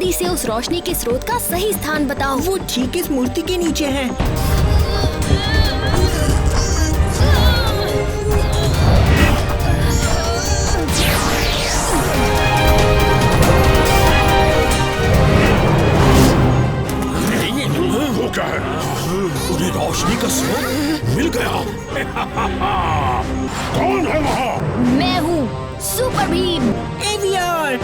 जल्दी से उस रोशनी के स्रोत का सही स्थान बताओ। वो ठीक इस मूर्ति के नीचे है। वो क्या है? उन्हें रोशनी का स्रोत मिल गया। कौन है वहाँ? मैं हूँ सुपर भीम। एवियर!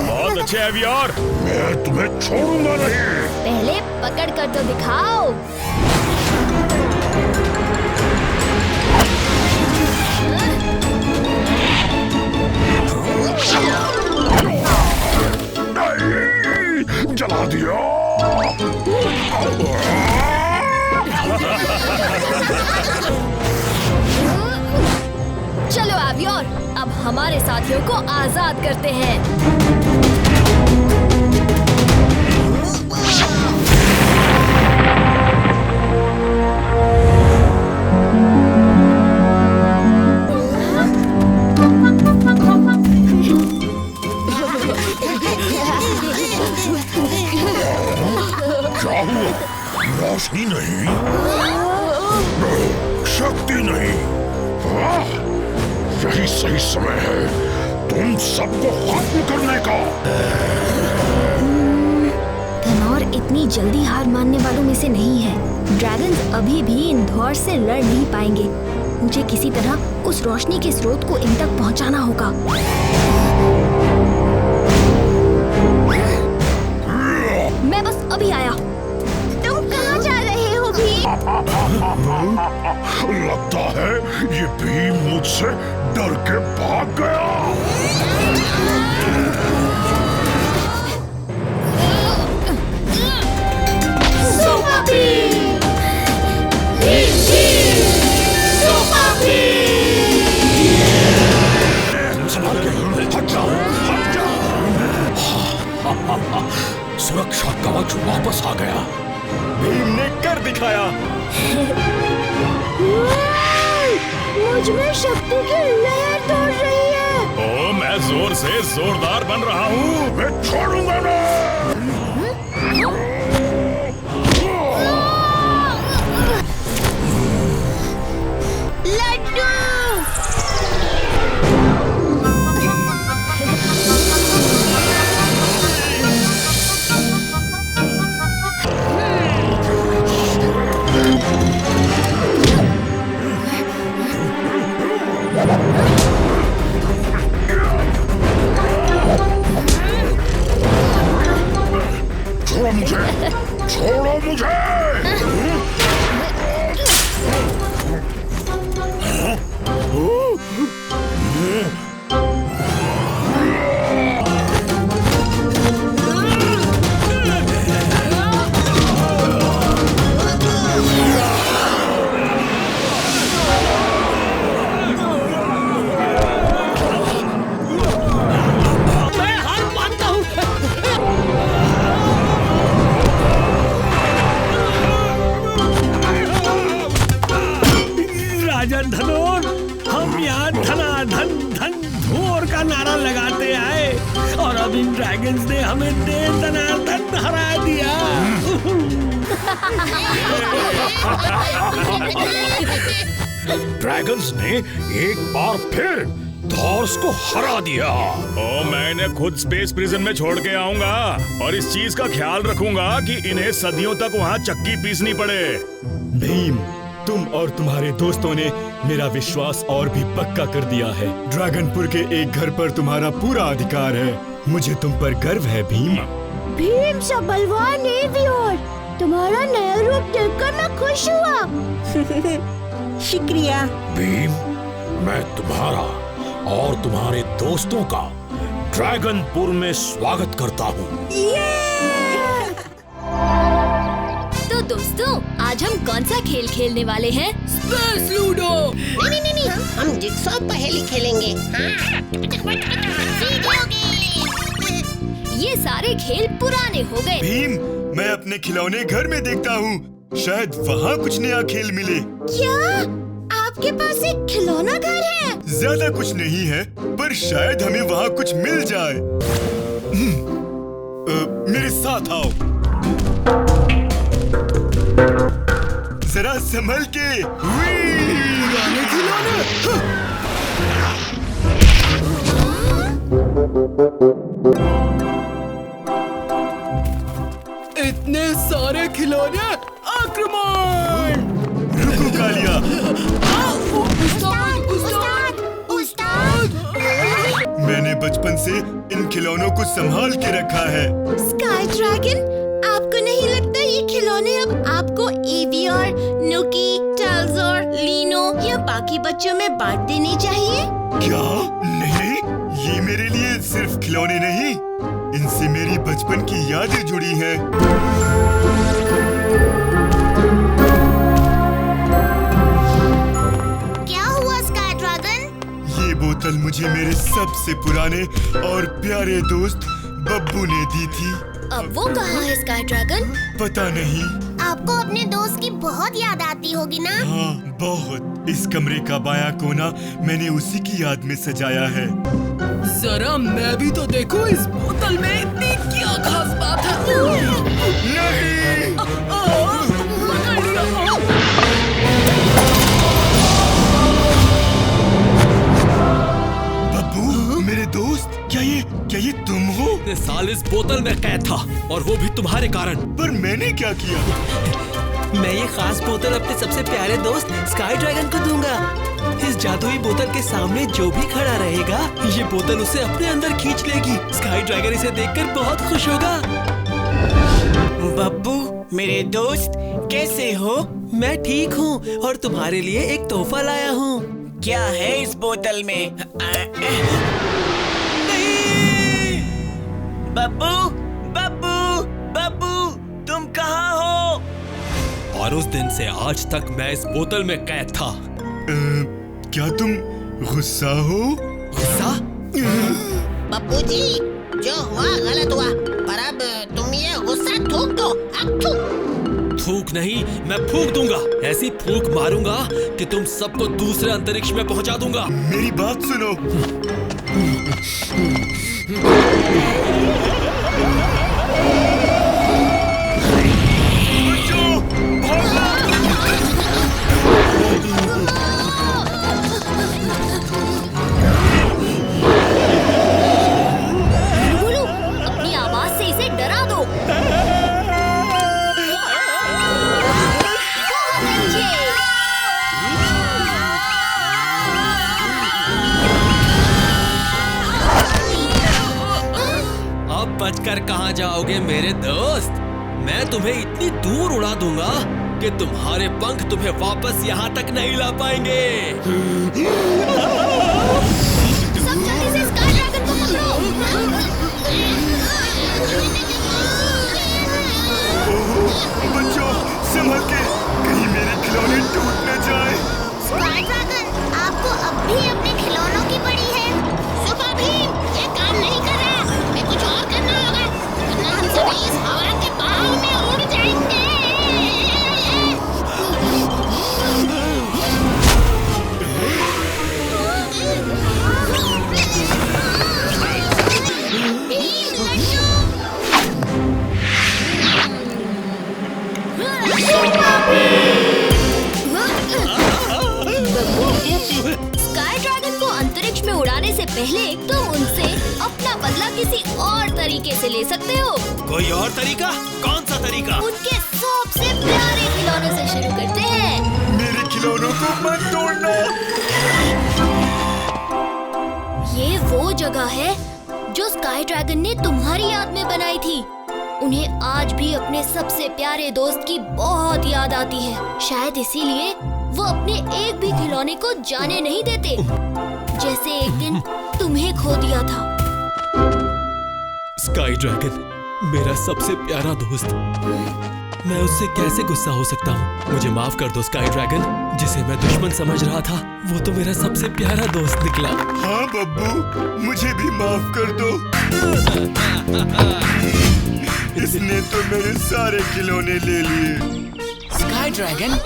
बहुत अच्छे एवियर। मैं तुम्हें छोड़ूंगा नहीं। पहले पकड़ कर तो दिखाओ। नहीं, जला दिया। चलो एवियर, अब हमारे साथियों को आजाद करते हैं। क्या हुआ? रोशनी नहीं, शक्ति नहीं। यही सही समय है तुम सबको खत्म करने का। धनौर इतनी जल्दी हार मानने वालों में से नहीं है। ड्रैगन्स अभी भी इंदौर से लड़ नहीं पाएंगे। मुझे किसी तरह उस रोशनी के स्रोत को इन तक पहुंचाना होगा। मैं बस अभी आया। तुम कहाँ जा रहे हो भीम? लगता है ये भीम मुझसे डर के भाग गया। सुपर भीम! भीम भीम! सुपर भीम! संभाल के, हट जाओ, हट जाओ। सुरक्षा कवच वापस आ गया। भीम ने कर दिखाया। मुझ में शक्ति की लहर दौड़ रही है। ओ, मैं जोर से जोरदार बन रहा हूँ। मैं छोड़ूंगा ना। लड्डू! छोड़ो मुझे, छोड़ो मुझे। राजन धनोर, हम यहाँ धनाधन धन धोर का नारा लगाते आए और अब इन ड्रैगन्स ने हमें दे धनाधन हरा दिया। ड्रैगन्स ने एक बार फिर थॉर्स को हरा दिया। ओ, मैं इन्हें खुद स्पेस प्रिजन में छोड़ के आऊंगा और इस चीज का ख्याल रखूंगा कि इन्हें सदियों तक वहाँ चक्की पीसनी पड़े। भीम, तुम और तुम्हारे दोस्तों ने मेरा विश्वास और भी पक्का कर दिया है। ड्रैगनपुर के एक घर पर तुम्हारा पूरा अधिकार है। मुझे तुम पर गर्व है भीम। भीम सा बलवान एवियर, तुम्हारा नया रूप देखकर मैं खुश हुआ। शुक्रिया। भीम, मैं तुम्हारा और तुम्हारे दोस्तों का ड्रैगनपुर में स्वागत करता हूँ। तो दोस्तों, आज हम कौन सा खेल खेलने वाले हैं? Space ludo. नहीं, हम जिक्सॉ पहेली खेलेंगे। हाँ। ये सारे खेल पुराने हो गए। भीम, मैं अपने खिलौने घर में देखता हूँ। शायद वहाँ कुछ नया खेल मिले। क्या आपके पास एक खिलौना घर है? ज्यादा कुछ नहीं है, पर शायद हमें वहाँ कुछ मिल जाए। मेरे साथ आओ। जरा संभल के। इतने सारे खिलौने, आक्रमण! रुको कालिया। मैंने बचपन से इन खिलौनों को संभाल के रखा है। स्काई ड्रैगन, आपको नहीं लगता ये खिलौने अब आपको एवियर, नुकी, टाल्जर, लीनो या बाकी बच्चों में बांट देने चाहिए? क्या? नहीं, ये मेरे लिए सिर्फ खिलौने नहीं, इनसे मेरी बचपन की यादें जुड़ी हैं। क्या हुआ स्काई ड्रैगन? ये बोतल मुझे मेरे सबसे पुराने और प्यारे दोस्त बब्बू ने दी थी। अब वो कहाँ है स्काई ड्रैगन? पता नहीं। आपको अपने दोस्त की बहुत याद आती होगी ना? हाँ, बहुत। इस कमरे का बायां कोना मैंने उसी की याद में सजाया है। जरा मैं भी तो देखूं इस बोतल में इतनी क्या खास बात है। नहीं! पकड़ लिया। बब्बू, मेरे दोस्त, क्या ये तुम हो? इतने साल इस बोतल में कैद था, और वो भी तुम्हारे कारण। पर मैंने क्या किया? मैं ये खास बोतल अपने सबसे प्यारे दोस्त स्काई ड्रैगन को दूंगा। इस जादुई बोतल के सामने जो भी खड़ा रहेगा, ये बोतल उसे अपने अंदर खींच लेगी। स्काई ड्रैगन इसे देखकर बहुत खुश होगा। बब्बू, मेरे दोस्त, कैसे हो? मैं ठीक हूँ और तुम्हारे लिए एक तोहफा लाया हूँ। क्या है इस बोतल में? नहीं! बब्बू, बब्बू, बब्बू, तुम कहाँ हो? और उस दिन से आज तक मैं इस बोतल में कैद था। क्या तुम गुस्सा हो? गुस्सा? बब्बू जी, जो हुआ गलत हुआ, पर अब तुम ये गुस्सा थूक दो। अब थूक नहीं, मैं फूंक दूंगा। ऐसी फूंक मारूंगा कि तुम सबको दूसरे अंतरिक्ष में पहुंचा दूंगा। मेरी बात सुनो। बुलबुलू, अपनी आवाज से इसे डरा दो। अब बचकर कहाँ जाओगे मेरे दोस्त? मैं तुम्हें इतनी दूर उड़ा दूंगा कि तुम्हारे पंख तुम्हें वापस यहाँ तक नहीं ला पाएंगे। सब जल्दी से स्काई ड्रैगन को पकड़ो। बच्चों, संभल के, कहीं मेरे खिलौने टूट न जाए। स्काई ड्रैगन, आपको अब भी अपने खिलौनों की पड़ी है। सुपर भीम, ये काम नहीं कर रहा। हमें कुछ और करना होगा, वरना हम सभी इस हवा के बहाव में उड़ जाएंगे। स्काई ड्रैगन को अंतरिक्ष में उड़ाने से पहले तुम उनसे अपना बदला किसी और तरीके से ले सकते हो। कोई और तरीका? कौन सा तरीका? उनके सबसे प्यारे खिलौनों से शुरू करते हैं। मेरे खिलौनों को मत तोड़ना। ये वो जगह है जो स्काई ड्रैगन ने तुम्हारी याद में बनाई थी। उन्हें आज भी अपने सबसे प्यारे दोस्त की बहुत याद आती है। शायद इसीलिए वो अपने एक भी खिलौने को जाने नहीं देते, जैसे एक दिन तुम्हें खो दिया था। स्काई ड्रैगन, मेरा सबसे प्यारा दोस्त, मैं उससे कैसे गुस्सा हो सकता हूँ? मुझे माफ कर दो स्काई ड्रैगन, जिसे मैं दुश्मन समझ रहा था वो तो मेरा सबसे प्यारा दोस्त निकला। हाँ बब्बू, मुझे भी माफ कर दो। इसने तो मेरे सारे खिलौने ले लिए। स्काई ड्रैगन,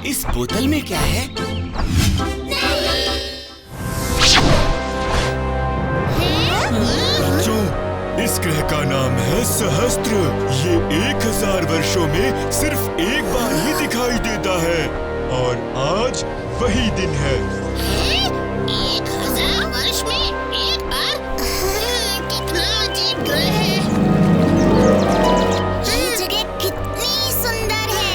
इस बोतल में क्या है? बच्चों, इस ग्रह का नाम है सहस्त्र। ये 1000 वर्षों में सिर्फ एक बार ही दिखाई देता है और आज वही दिन है। 1000 वर्ष में एक बार? कितना अजीब ग्रह है। ये जगह कितनी सुंदर है।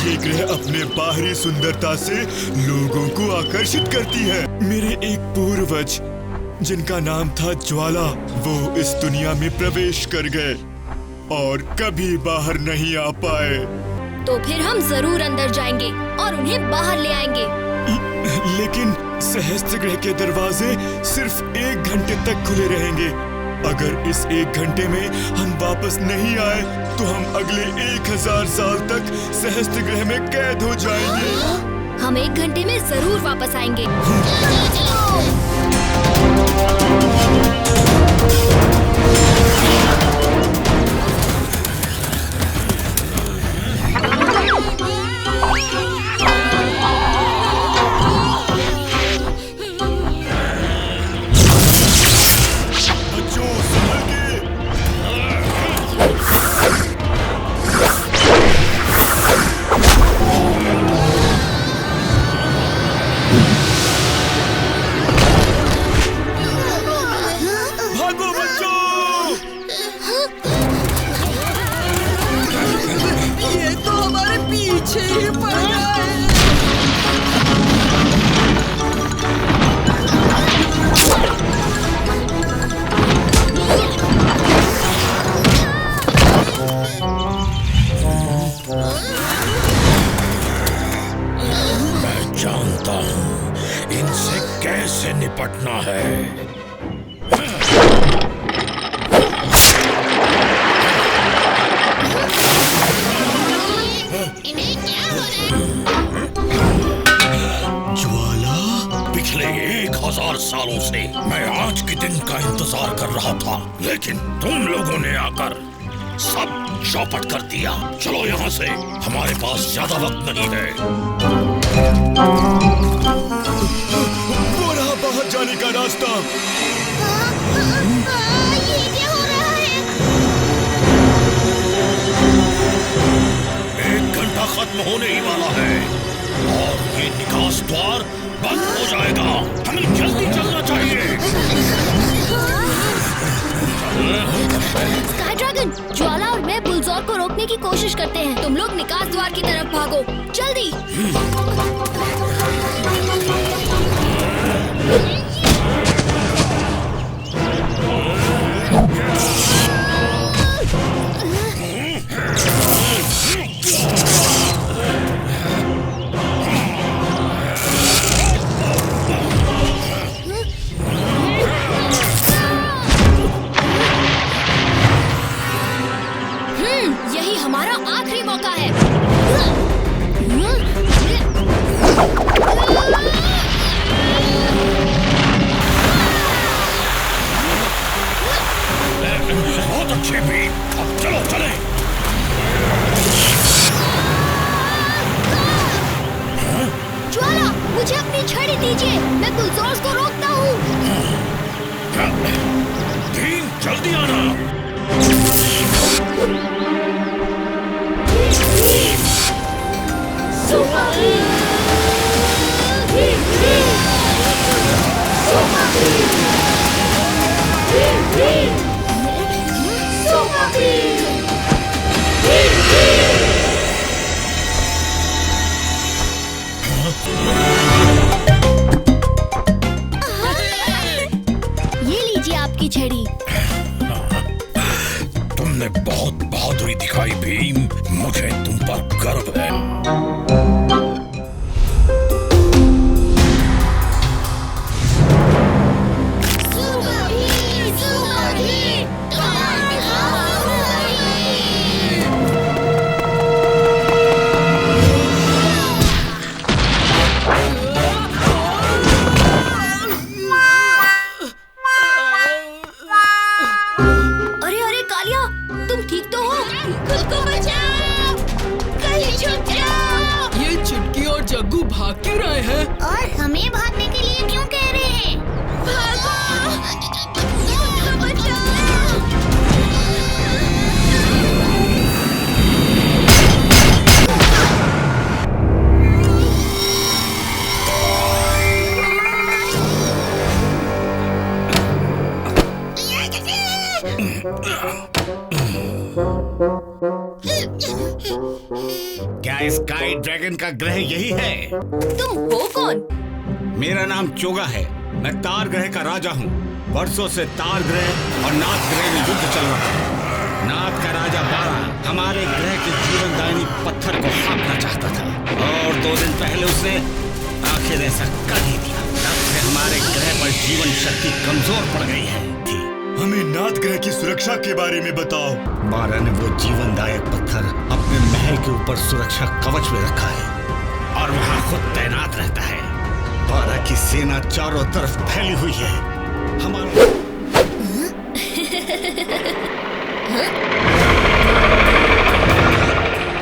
ये ग्रह अपने बाहरी सुंदरता से लोगों को आकर्षित करती है। मेरे एक पूर्वज जिनका नाम था ज्वाला, वो इस दुनिया में प्रवेश कर गए और कभी बाहर नहीं आ पाए। तो फिर हम जरूर अंदर जाएंगे और उन्हें बाहर ले आएंगे। लेकिन सहस्त्र ग्रह के दरवाजे सिर्फ 1 घंटे तक खुले रहेंगे। अगर इस 1 घंटे में हम वापस नहीं आए तो हम अगले 1000 साल तक सहस्त्र ग्रह में कैद हो जाएंगे। हम 1 घंटे में जरूर वापस आएंगे। निपटना है। इन्हें क्या हो रहा है? ज्वाला, पिछले 1000 सालों से मैं आज के दिन का इंतजार कर रहा था, लेकिन तुम लोगों ने आकर सब चौपट कर दिया। चलो यहाँ से, हमारे पास ज्यादा वक्त नहीं है। वो रहा बाहर जाने का रास्ता। ये क्या हो रहा है? 1 घंटा खत्म होने ही वाला है और ये निकास द्वार बंद हो जाएगा। हमें जल्दी चलना चाहिए। स्काई ड्रैगन, ज्वाला और मैं बुलडोजर को रोकने की कोशिश करते हैं। तुम लोग निकास द्वार की तरफ भागो, जल्दी। यही हमारा आखिरी मौका है। बहुत अच्छे भी, अब चलो चलें। ज्वाला, मुझे अपनी छड़ी दीजिए, मैं बुलडोजर्स को रोकता हूँ। भीम, जल्दी आना। ये लीजिए आपकी छड़ी। तुमने बहुत बहादुरी दिखाई भीम, मुझे तुम पर गर्व है। भाग क्यों रहे हैं? और हमें भागने के लिए क्यों कह रहे हैं? भागो! क्या स्काई ड्रैगन का ग्रह यही है? तुम हो कौन? मेरा नाम चोगा है। मैं तार ग्रह का राजा हूँ। वर्षों से तार ग्रह और नाथ ग्रह में युद्ध चल रहा है। नाथ का राजा बारा हमारे ग्रह के जीवनदायिनी पत्थर को काटना चाहता था और 2 दिन पहले उसने आखिर ऐसा कर ही दिया। तब से हमारे ग्रह पर जीवन शक्ति कमजोर पड़ गई है। हमें नाथ ग्रह की सुरक्षा के बारे में बताओ। बारा ने वो जीवनदायक पत्थर अपने महल के ऊपर सुरक्षा कवच में रखा है और वहाँ खुद तैनात रहता है। बारा की सेना चारों तरफ फैली हुई है। हमारा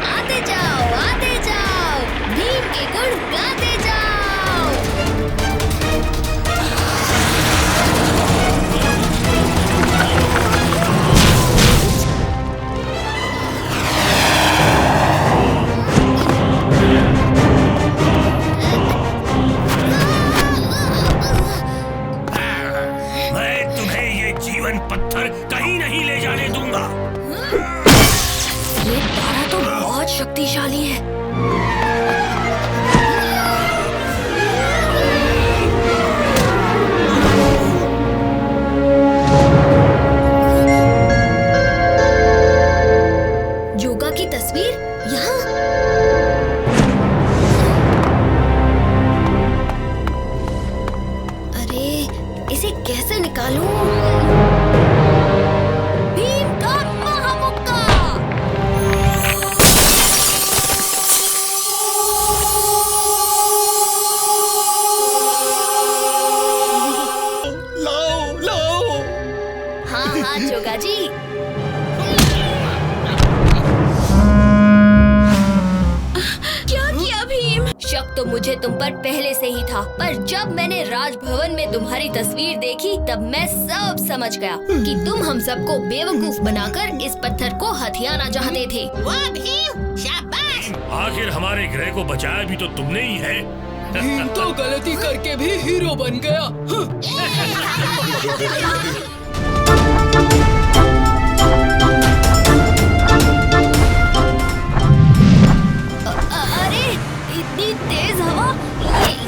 आते जाओ, भीम के गुण गाते जाओ। मैं तुम्हें ये जीवन पत्थर कहीं नहीं ले जाने दूंगा। ये बारा तो बहुत शक्तिशाली है। योगा की तस्वीर यहाँ। अरे इसे कैसे निकालूं? भीम का महामुक्का! लाओ। हाँ जोगा जी। क्या किया भीम? शक तो मुझे तुम पर पहले से ही था, पर जब मैंने राजभवन में तुम्हारी तस्वीर देखी तब मैं सब समझ गया कि तुम हम सबको बेवकूफ बनाकर इस पत्थर को हथियाना चाहते थे। वाह भीम, शाबाश! आखिर हमारे ग्रह को बचाया भी तो तुमने ही है। भीम तो गलती करके भी हीरो बन गया। अरे इतनी तेज हवा,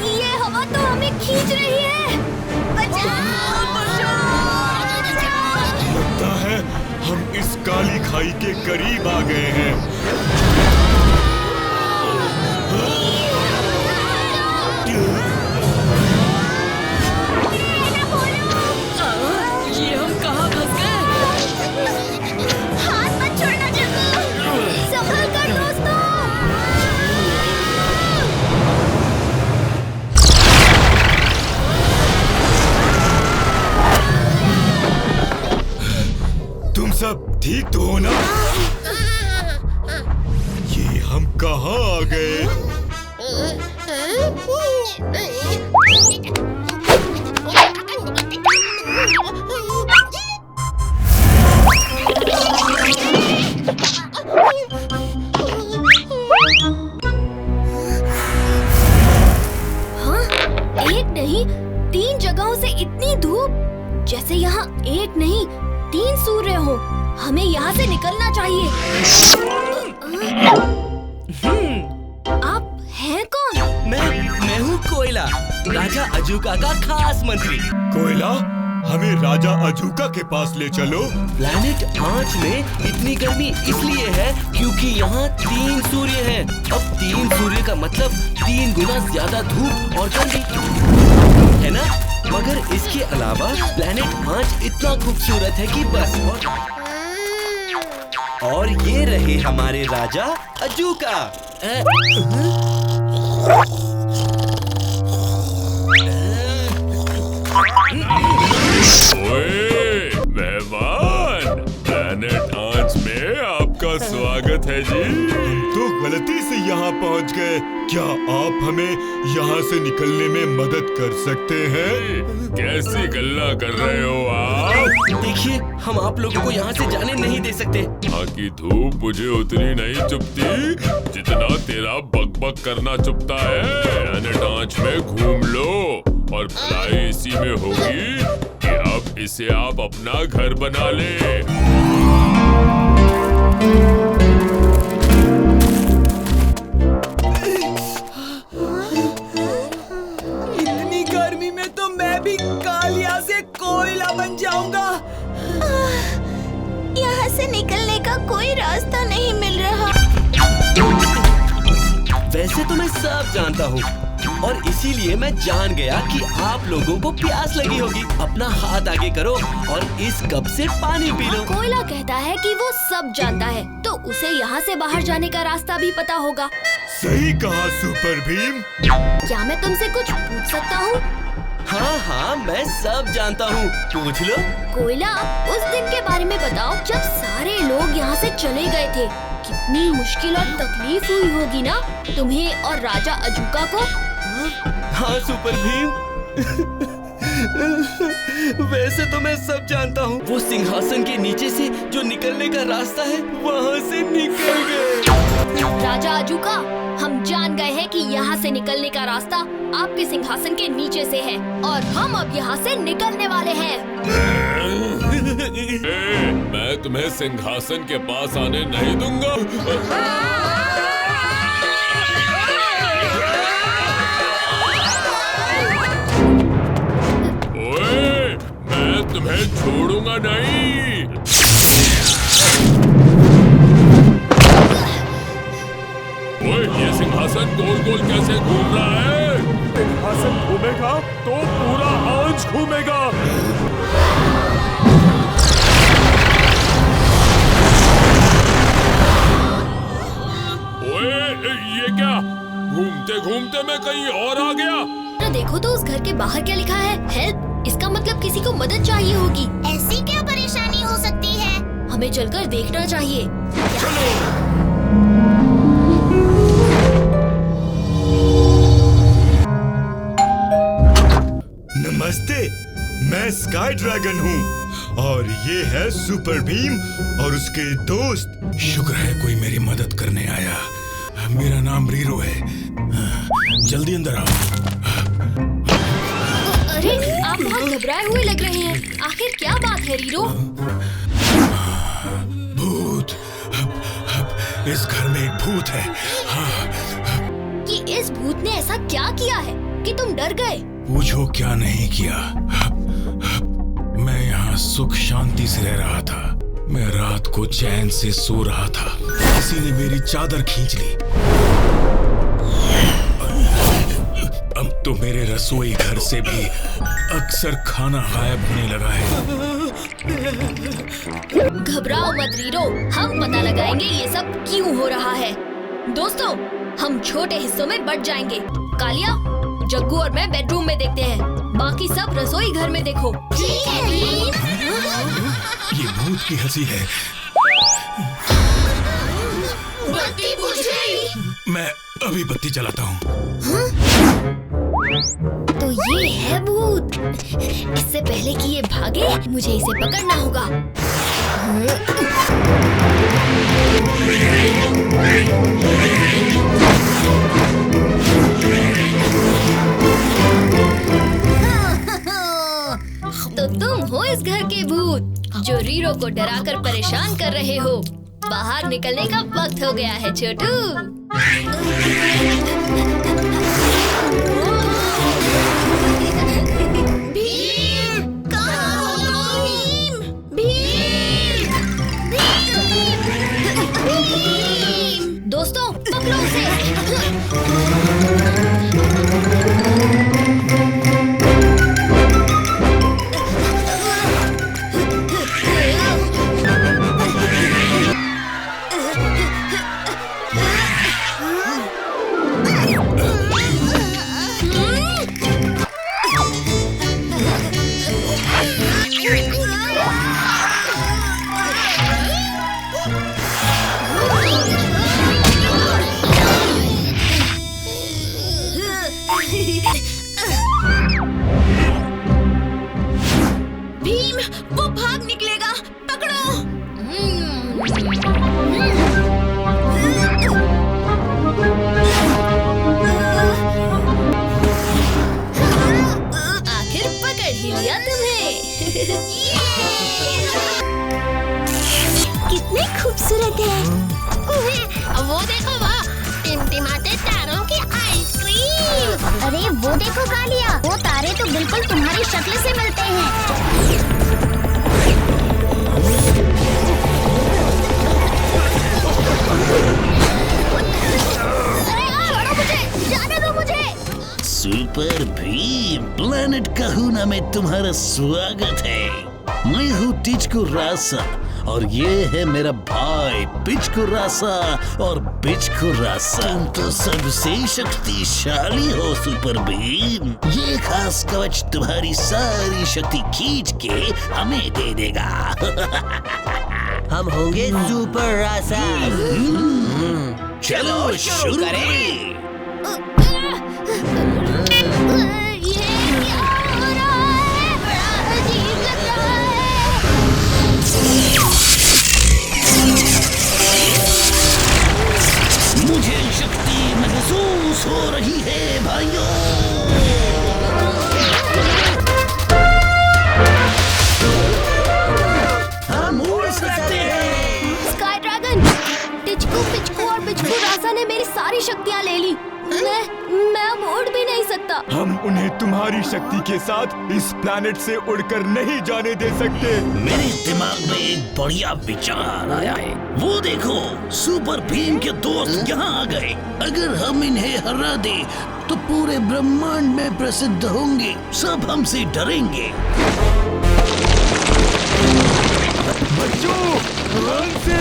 ये हवा तो हमें खींच रही है। लगता है हम इस काली खाई के करीब आ गए हैं। ये हम कहाँ फंस गए? हाथ मत छोड़ना जग्गू, संभल कर दोस्तों। तुम सब ठीक तो हो ना? ये हम कहाँ आ गए? हाँ, एक नहीं 3 जगहों से इतनी धूप, जैसे यहाँ एक नहीं 3 सूर्य हो। हमें यहाँ से निकलना चाहिए। आप हैं कौन? मैं हूँ कोयला, राजा अजूका का खास मंत्री। कोयला, हमें राजा अजूका के पास ले चलो। प्लैनेट आँच में इतनी गर्मी इसलिए है क्योंकि यहाँ 3 सूर्य हैं। अब 3 सूर्य का मतलब 3 गुना ज्यादा धूप और गर्मी, है ना? मगर इसके अलावा प्लैनेट आँच इतना खूबसूरत है कि बस। और ये रहे हमारे राजा अजूका। ओए मेहमान, प्लैनेट आँच में आपका स्वागत है जी। तो गलती से यहाँ पहुँच गए। क्या आप हमें यहाँ से निकलने में मदद कर सकते हैं? कैसी गल्ला कर रहे हो आप? देखिए, हम आप लोगों को यहाँ से जाने नहीं दे सकते। यहाँ की धूप मुझे उतनी नहीं चुभती जितना तेरा बकबक करना चुभता है। टांच में घूम लो और भलाई इसी में होगी कि अब इसे आप अपना घर बना ले। इतनी गर्मी में तो मैं भी कालिया से कोयला बन जाऊंगा। यहाँ से निकलने का कोई रास्ता नहीं मिल रहा। वैसे तो मैं सब जानता हूँ और इसीलिए मैं जान गया कि आप लोगों को प्यास लगी होगी। अपना हाथ आगे करो और इस कप से पानी पी लो। कोयला कहता है कि वो सब जानता है, तो उसे यहाँ से बाहर जाने का रास्ता भी पता होगा। सही कहा सुपर भीम। क्या मैं तुमसे कुछ पूछ सकता हूँ? हाँ हाँ, मैं सब जानता हूँ, पूछ लो। कोयला, उस दिन के बारे में बताओ जब सारे लोग यहाँ से चले गए थे। कितनी मुश्किल और तकलीफ हुई होगी ना तुम्हें और राजा अजूका को। हाँ सुपर भीम, वैसे तो मैं सब जानता हूँ। वो सिंहासन के नीचे से जो निकलने का रास्ता है वहाँ से निकल गए। राजा अजूका, हम जान गए हैं कि यहाँ से निकलने का रास्ता आपके सिंहासन के नीचे से है और हम अब यहाँ से निकलने वाले हैं। मैं तुम्हें सिंहासन के पास आने नहीं दूंगा। ओए, मैं तुम्हें छोड़ूंगा नहीं। ओए, ये सिंहासन गोल गोल कैसे घूम रहा है? सिंहासन घूमेगा तो पूरा अंश घूमेगा। ये क्या? घूमते घूमते मैं कहीं और आ गया। देखो तो उस घर के बाहर क्या लिखा है? हेल्प। इसका मतलब किसी को मदद चाहिए होगी। ऐसी क्या परेशानी हो सकती है? हमें चलकर देखना चाहिए। नमस्ते, मैं स्काई ड्रैगन हूँ और ये है सुपर भीम और उसके दोस्त। शुक्र है कोई मेरी मदद करने आया। मेरा नाम रीरो है। जल्दी अंदर आओ। अरे, आप बहुत घबराए हुए लग रहे हैं। आखिर क्या बात है रीरो? भूत। इस घर में एक भूत है। कि इस भूत ने ऐसा क्या किया है कि तुम डर गए? पूछो क्या नहीं किया। मैं यहाँ सुख शांति से रह रहा था। मैं रात को चैन से सो रहा था। किसी ने मेरी चादर खींच ली। अब तो मेरे रसोई घर से भी अक्सर खाना गायब होने लगा है। घबराओ मत रीरो, हम पता लगाएंगे ये सब क्यों हो रहा है। दोस्तों, हम छोटे हिस्सों में बंट जाएंगे। कालिया, जग्गू और मैं बेडरूम में देखते हैं, बाकी सब रसोई घर में देखो। ठीक है भीम। ये भूत की हंसी है। बत्ती बुझ गई। मैं अभी बत्ती जलाता हूँ। तो ये है भूत। इससे पहले कि ये भागे, मुझे इसे पकड़ना होगा। तो तुम हो इस घर के भूत जो रीरो को डराकर परेशान कर रहे हो। बाहर निकलने का वक्त हो गया है छोटू। भीम, कहाँ हो तुम? भीम, भीम। दोस्तों, पकड़ो उसे। भीम, वो भाग निकलेगा, पकड़ो। आखिर पकड़ ही लिया तुम्हें। कितने खूबसूरत है। वो देखो वहाँ टिमटिमाते तारों की आइसक्रीम। अरे वो देखो कालिया, वो तारे तो बिल्कुल तुम्हारी शक्ल से मिलते हैं। अरे छोड़ो मुझे, जाने दो मुझे। सुपर भीम प्लेनेट कहूना में तुम्हारा स्वागत है। मैं हूँ टिचकू रासा और ये है मेरा भाई पिचकू रासा और बिचकू रासा। तुम तो सबसे शक्तिशाली हो सुपर भीम। ये खास कवच तुम्हारी सारी शक्ति खींच के हमें दे देगा। हम होंगे सुपर रासा। चलो शुरू करें। ये क्या हो रहा है? बड़ा अजीब लग रहा है। मुझे शक्ति महसूस हो रही है भाइयों। हम उड़ सकते हैं। स्काई ड्रैगन, टिचकू, पिचकू और बिचकू रासा ने मेरी सारी शक्तियाँ ले ली। मैं अब उड़ भी नहीं सकता। हम उन्हें तुम्हारी शक्ति के साथ इस प्लैनेट से उड़कर नहीं जाने दे सकते। मेरे दिमाग में एक बढ़िया विचार आया है। वो देखो, सुपर भीम के दोस्त यहाँ आ गए। अगर हम इन्हें हरा दे तो पूरे ब्रह्मांड में प्रसिद्ध होंगे। सब हमसे डरेंगे। बच्चों, आराम से।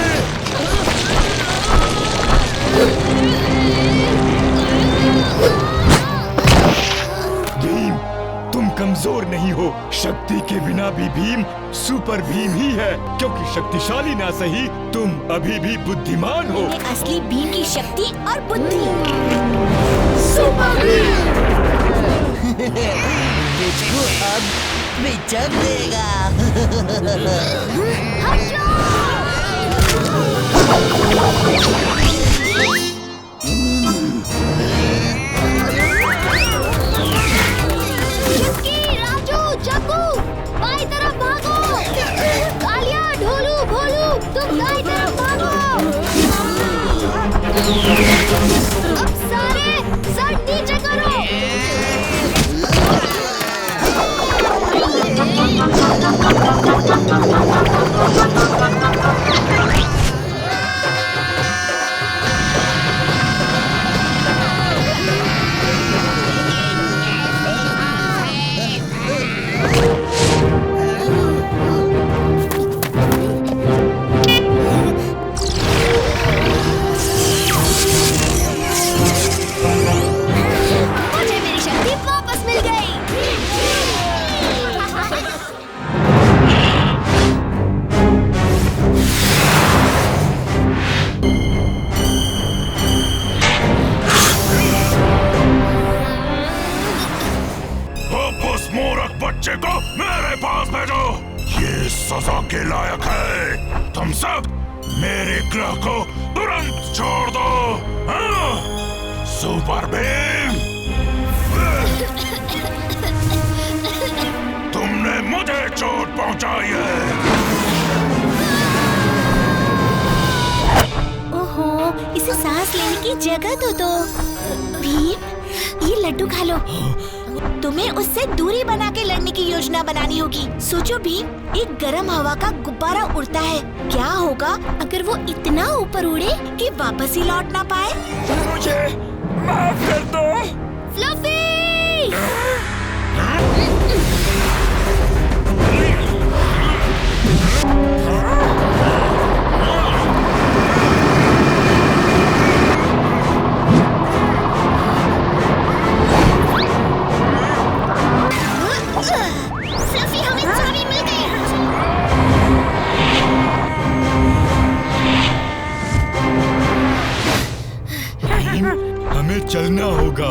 भीम, तुम कमजोर नहीं हो। शक्ति के बिना भी भीम सुपर भीम ही है। क्योंकि शक्तिशाली ना सही, तुम अभी भी बुद्धिमान हो। असली भीम की शक्ति और बुद्धि। सुपर भीम। बिचकू अब बिचक देगा। राजू, जग्गू, बाई तरफ भागो। कालिया, ढोलू, भोलू, तुम दाई तरफ भागो। अब सारे सर नीचे करो। मुझे मेरी शक्ति वापस मिल गई। उस मूर्ख बच्चे को मेरे पास भेजो। ये सजा के लायक है। तुम सब मेरे ग्रह को तुरंत छोड़ दो। हाँ? सुपर भीम, तुमने मुझे चोट पहुंचाई है। ओहो, इसे सांस लेने की जगह तो दो। भीम, ये लड्डू खा लो। तुम्हें उससे दूरी बना के लड़ने की योजना बनानी होगी। सोचो भीम, एक गर्म हवा का गुब्बारा उड़ता है। क्या होगा अगर वो इतना ऊपर उड़े कि वापस ही लौट ना पाए? मुझे माफ कर दो। फ्लफी! फ्लफी, हमें चाबी मिल गई। हमें चलना होगा।